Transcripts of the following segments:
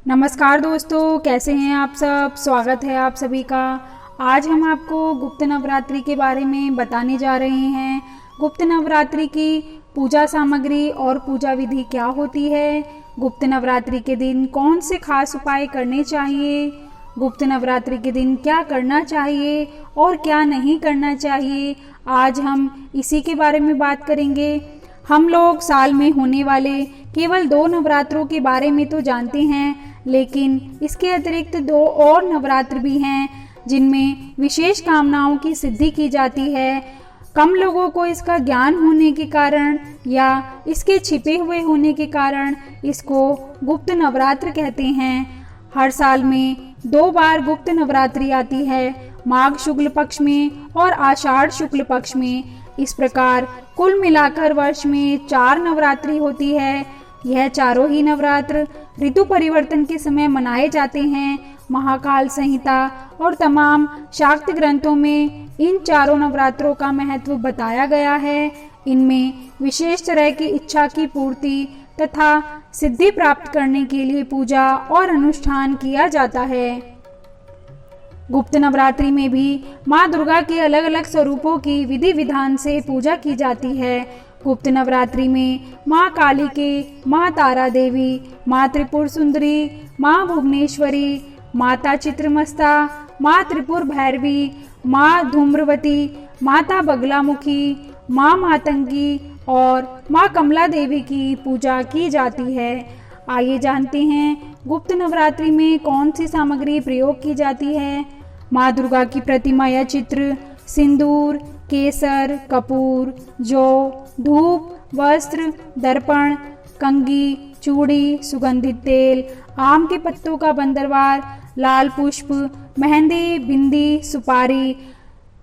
नमस्कार दोस्तों, कैसे हैं आप सब। स्वागत है आप सभी का। आज हम आपको गुप्त नवरात्रि के बारे में बताने जा रहे हैं। गुप्त नवरात्रि की पूजा सामग्री और पूजा विधि क्या होती है, गुप्त नवरात्रि के दिन कौन से खास उपाय करने चाहिए, गुप्त नवरात्रि के दिन क्या करना चाहिए और क्या नहीं करना चाहिए, आज हम इसी के बारे में बात करेंगे। हम लोग साल में होने वाले केवल 2 नवरात्रों के बारे में तो जानते हैं, लेकिन इसके अतिरिक्त 2 और नवरात्र भी हैं जिनमें विशेष कामनाओं की सिद्धि की जाती है। कम लोगों को इसका ज्ञान होने के कारण या इसके छिपे हुए होने के कारण इसको गुप्त नवरात्र कहते हैं। हर साल में 2 बार गुप्त नवरात्रि आती है, माघ शुक्ल पक्ष में और आषाढ़ शुक्ल पक्ष में। इस प्रकार कुल मिलाकर वर्ष में 4 नवरात्रि होती है। यह चारों ही नवरात्र ऋतु परिवर्तन के समय मनाए जाते हैं। महाकाल संहिता और तमाम शाक्त ग्रंथों में इन चारों नवरात्रों का महत्व बताया गया है। इनमें विशेष तरह की इच्छा की पूर्ति तथा सिद्धि प्राप्त करने के लिए पूजा और अनुष्ठान किया जाता है। गुप्त नवरात्रि में भी माँ दुर्गा के अलग अलग स्वरूपों की विधि विधान से पूजा की जाती है। गुप्त नवरात्रि में माँ काली के, माँ तारा देवी, माँ त्रिपुर सुंदरी, माँ भुवनेश्वरी, माता चित्रमस्ता, माँ त्रिपुर भैरवी, माँ धूम्रवती, माता बगलामुखी, माँ मातंगी और माँ कमला देवी की पूजा की जाती है। आइए जानते हैं गुप्त नवरात्रि में कौन सी सामग्री प्रयोग की जाती है। माँ दुर्गा की प्रतिमा या चित्र सिंदूर, केसर, कपूर, जौ, धूप, वस्त्र, दर्पण, कंघी, चूड़ी, सुगंधित तेल, आम के पत्तों का बंदरवार, लाल पुष्प, मेहंदी, बिंदी, सुपारी,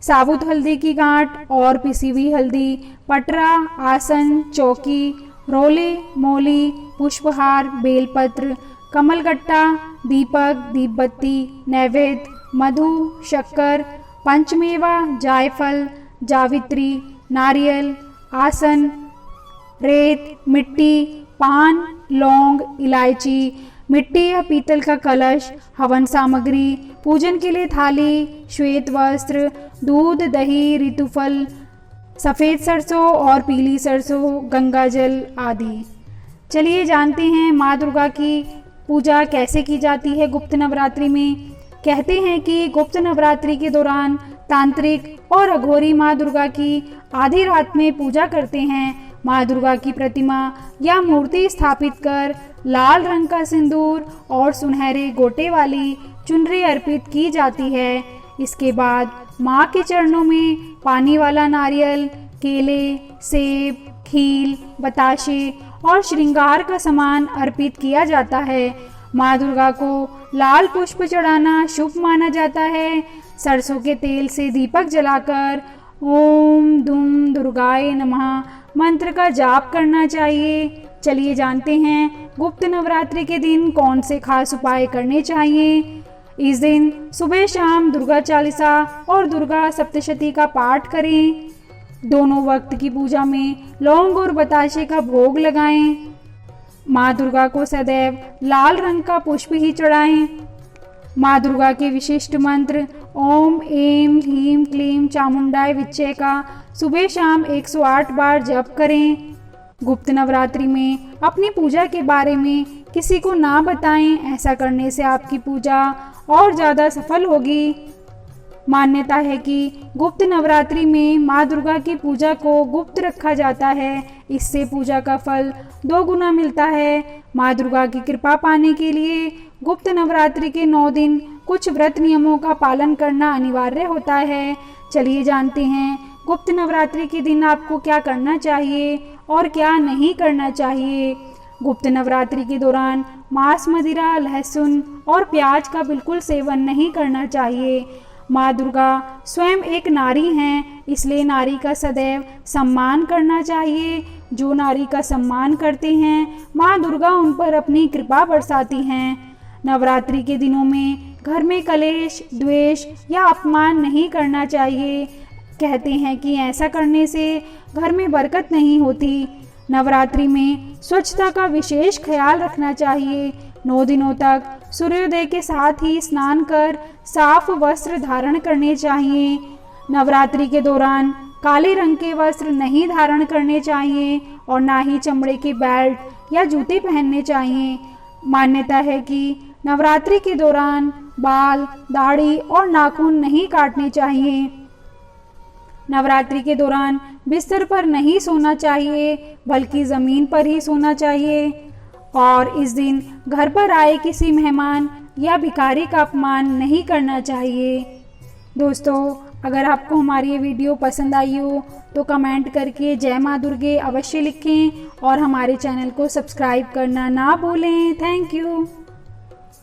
साबुत हल्दी की गांठ और पिसी हुई हल्दी, पटरा, आसन, चौकी, रोले, मोली, पुष्पहार, बेलपत्र, कमलगट्टा, दीपक, दीपबत्ती, नैवेद्य, मधु, शक्कर, पंचमेवा, जायफल, जावित्री, नारियल, आसन, रेत, मिट्टी, पान, लौंग, इलायची, मिट्टी या पीतल का कलश, हवन सामग्री, पूजन के लिए थाली, श्वेत वस्त्र, दूध, दही, ऋतुफल, सफ़ेद सरसों और पीली सरसों, गंगा जल आदि। चलिए जानते हैं माँ दुर्गा की पूजा कैसे की जाती है गुप्त नवरात्रि में। कहते हैं कि गुप्त नवरात्रि के दौरान तांत्रिक और अघोरी माँ दुर्गा की आधी रात में पूजा करते हैं। माँ दुर्गा की प्रतिमा या मूर्ति स्थापित कर लाल रंग का सिंदूर और सुनहरे गोटे वाली चुनरी अर्पित की जाती है। इसके बाद माँ के चरणों में पानी वाला नारियल, केले, सेब, खील, बताशे और श्रृंगार का सामान अर्पित किया जाता है। माँ दुर्गा को लाल पुष्प चढ़ाना शुभ माना जाता है। सरसों के तेल से दीपक जलाकर ओम दुम दुर्गाय नमः मंत्र का जाप करना चाहिए। चलिए जानते हैं गुप्त नवरात्रि के दिन कौन से खास उपाय करने चाहिए। इस दिन सुबह शाम दुर्गा चालीसा और दुर्गा सप्तशती का पाठ करें। दोनों वक्त की पूजा में लौंग और बताशे का भोग लगाएं। माँ दुर्गा को सदैव लाल रंग का पुष्प ही चढ़ाएं। माँ दुर्गा के विशिष्ट मंत्र ओम ऐं ह्रीं क्लीं चामुंडाय विच्चे का सुबह शाम 108 बार जप करें। गुप्त नवरात्रि में अपनी पूजा के बारे में किसी को ना बताएं, ऐसा करने से आपकी पूजा और ज़्यादा सफल होगी। मान्यता है कि गुप्त नवरात्रि में माँ दुर्गा की पूजा को गुप्त रखा जाता है, इससे पूजा का फल 2 गुना मिलता है। माँ दुर्गा की कृपा पाने के लिए गुप्त नवरात्रि के 9 दिन कुछ व्रत नियमों का पालन करना अनिवार्य होता है। चलिए जानते हैं गुप्त नवरात्रि के दिन आपको क्या करना चाहिए और क्या नहीं करना चाहिए। गुप्त नवरात्रि के दौरान मांस, मदिरा, लहसुन और प्याज का बिल्कुल सेवन नहीं करना चाहिए। माँ दुर्गा स्वयं एक नारी हैं, इसलिए नारी का सदैव सम्मान करना चाहिए। जो नारी का सम्मान करते हैं माँ दुर्गा उन पर अपनी कृपा बरसाती हैं। नवरात्रि के दिनों में घर में कलेश, द्वेष या अपमान नहीं करना चाहिए। कहते हैं कि ऐसा करने से घर में बरकत नहीं होती। नवरात्रि में स्वच्छता का विशेष ख्याल रखना चाहिए। 9 दिनों तक सूर्योदय के साथ ही स्नान कर साफ वस्त्र धारण करने चाहिए। नवरात्रि के दौरान काले रंग के वस्त्र नहीं धारण करने चाहिए और ना ही चमड़े के बेल्ट या जूते पहनने चाहिए। मान्यता है कि नवरात्रि के दौरान बाल, दाढ़ी और नाखून नहीं काटने चाहिए। नवरात्रि के दौरान बिस्तर पर नहीं सोना चाहिए बल्कि ज़मीन पर ही सोना चाहिए। और इस दिन घर पर आए किसी मेहमान या भिखारी का अपमान नहीं करना चाहिए। दोस्तों, अगर आपको हमारी ये वीडियो पसंद आई हो तो कमेंट करके जय माँ दुर्गे अवश्य लिखें और हमारे चैनल को सब्सक्राइब करना ना भूलें। Thank you.